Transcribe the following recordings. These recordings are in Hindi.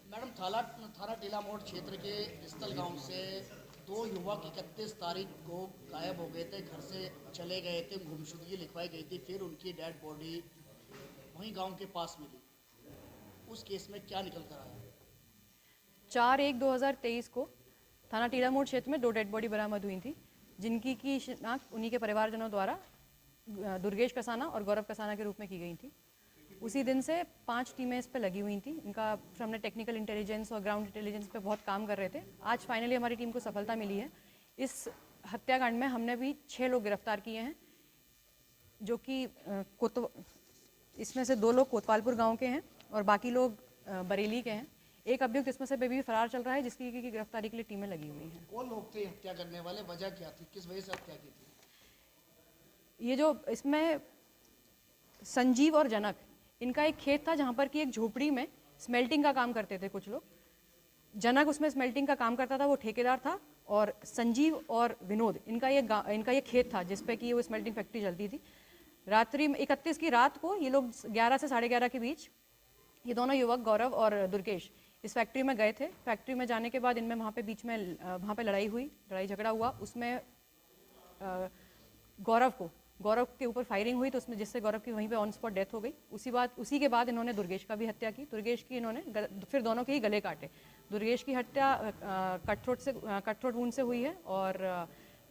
मैडम, थाना टीला मोड़ क्षेत्र के स्थल गांव से दो युवक 31 तारीख को गायब हो गए थे, घर से चले गए थे, गुमशुदगी लिखवाई गई थी, फिर उनकी डेड बॉडी वहीं गांव के पास मिली। उस केस में क्या निकल कर आया? 4/1/2023 को थाना टीला मोड़ क्षेत्र में दो डेड बॉडी बरामद हुई थी, जिनकी की शिनाख्त उन्हीं के परिवारजनों द्वारा दुर्गेश कसाना और गौरव कसाना के रूप में की गई थी। उसी दिन से 5 टीमें इस पे लगी हुई थी। इनका हमने टेक्निकल इंटेलिजेंस और ग्राउंड इंटेलिजेंस पे बहुत काम कर रहे थे। आज फाइनली हमारी टीम को सफलता मिली है। इस हत्याकांड में हमने भी 6 लोग गिरफ्तार किए हैं, जो कि इसमें से 2 लोग कोतवालपुर गांव के हैं और बाकी लोग बरेली के हैं। एक अभियुक्त इसमें से भी फरार चल रहा है, जिसकी की गिरफ्तारी के लिए टीमें लगी हुई हैं। कौन लोग थे हत्या करने वाले? वजह क्या थी? किस वजह से हत्या की थी? ये जो इसमें संजीव और जनक, इनका एक खेत था जहाँ पर कि एक झोपड़ी में स्मेल्टिंग का काम करते थे कुछ लोग। जनक उसमें स्मेल्टिंग का काम करता था, वो ठेकेदार था। और संजीव और विनोद, इनका ये खेत था जिस पे कि वो स्मेल्टिंग फैक्ट्री चलती थी। रात्रि में 31 की रात को ये लोग 11 से 11:30 के बीच ये दोनों युवक गौरव और दुर्गेश इस फैक्ट्री में गए थे। फैक्ट्री में जाने के बाद इनमें वहाँ पे लड़ाई झगड़ा हुआ। उसमें गौरव के ऊपर फायरिंग हुई, तो उसमें जिससे गौरव की वहीं पे ऑन स्पॉट डेथ हो गई। उसी के बाद इन्होंने दुर्गेश का भी हत्या की। दुर्गेश की इन्होंने फिर दोनों के ही गले काटे। दुर्गेश की हत्या कटथ्रोट वूंड से हुई है और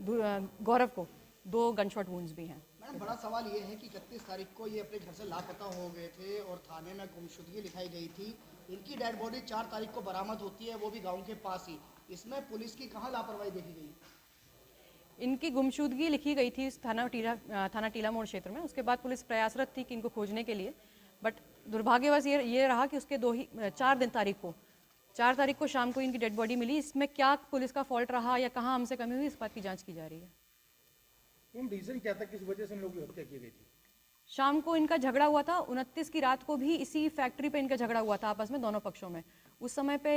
गौरव को 2 गनशॉट वूंड्स भी हैं। मैडम, बड़ा सवाल ये है कि 31 तारीख को ये अपने घर से लापता हो गए थे और थाने में गुमशुदगी लिखाई गई थी। इनकी डेड बॉडी 4 तारीख को बरामद होती है, वो भी गाँव के पास ही। इसमें पुलिस की कहाँ लापरवाही देखी गई? इनकी गुमशुदगी लिखी गई थी थाना टीला मोड़ क्षेत्र में। उसके बाद पुलिस प्रयासरत थी कि इनको खोजने के लिए, बट दुर्भाग्यवश ये रहा कि उसके 4 तारीख को शाम को इनकी डेड बॉडी मिली। इसमें क्या पुलिस का फॉल्ट रहा या कहाँ हमसे कमी हुई, इस बात की जांच की जा रही है। रीजन क्या था, किस वजह से इन लोगों की हत्या की गई थी? शाम को इनका झगड़ा हुआ था। 29 की रात को भी इसी फैक्ट्री पे इनका झगड़ा हुआ था आपस में, दोनों पक्षों में। उस समय पे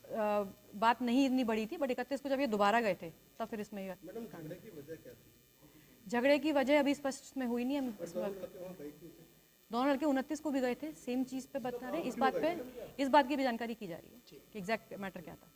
बात नहीं इतनी बड़ी थी, बट 31 को जब ये दोबारा गए थे तब फिर इसमें मैडम, झगड़े की वजह क्या थी? झगड़े की वजह अभी स्पष्ट में हुई नहीं है। दोनों लड़के 29 को भी गए थे, सेम चीज़ पे बता रहे हैं। इस बात की भी जानकारी की जा रही है कि एग्जैक्ट मैटर क्या था।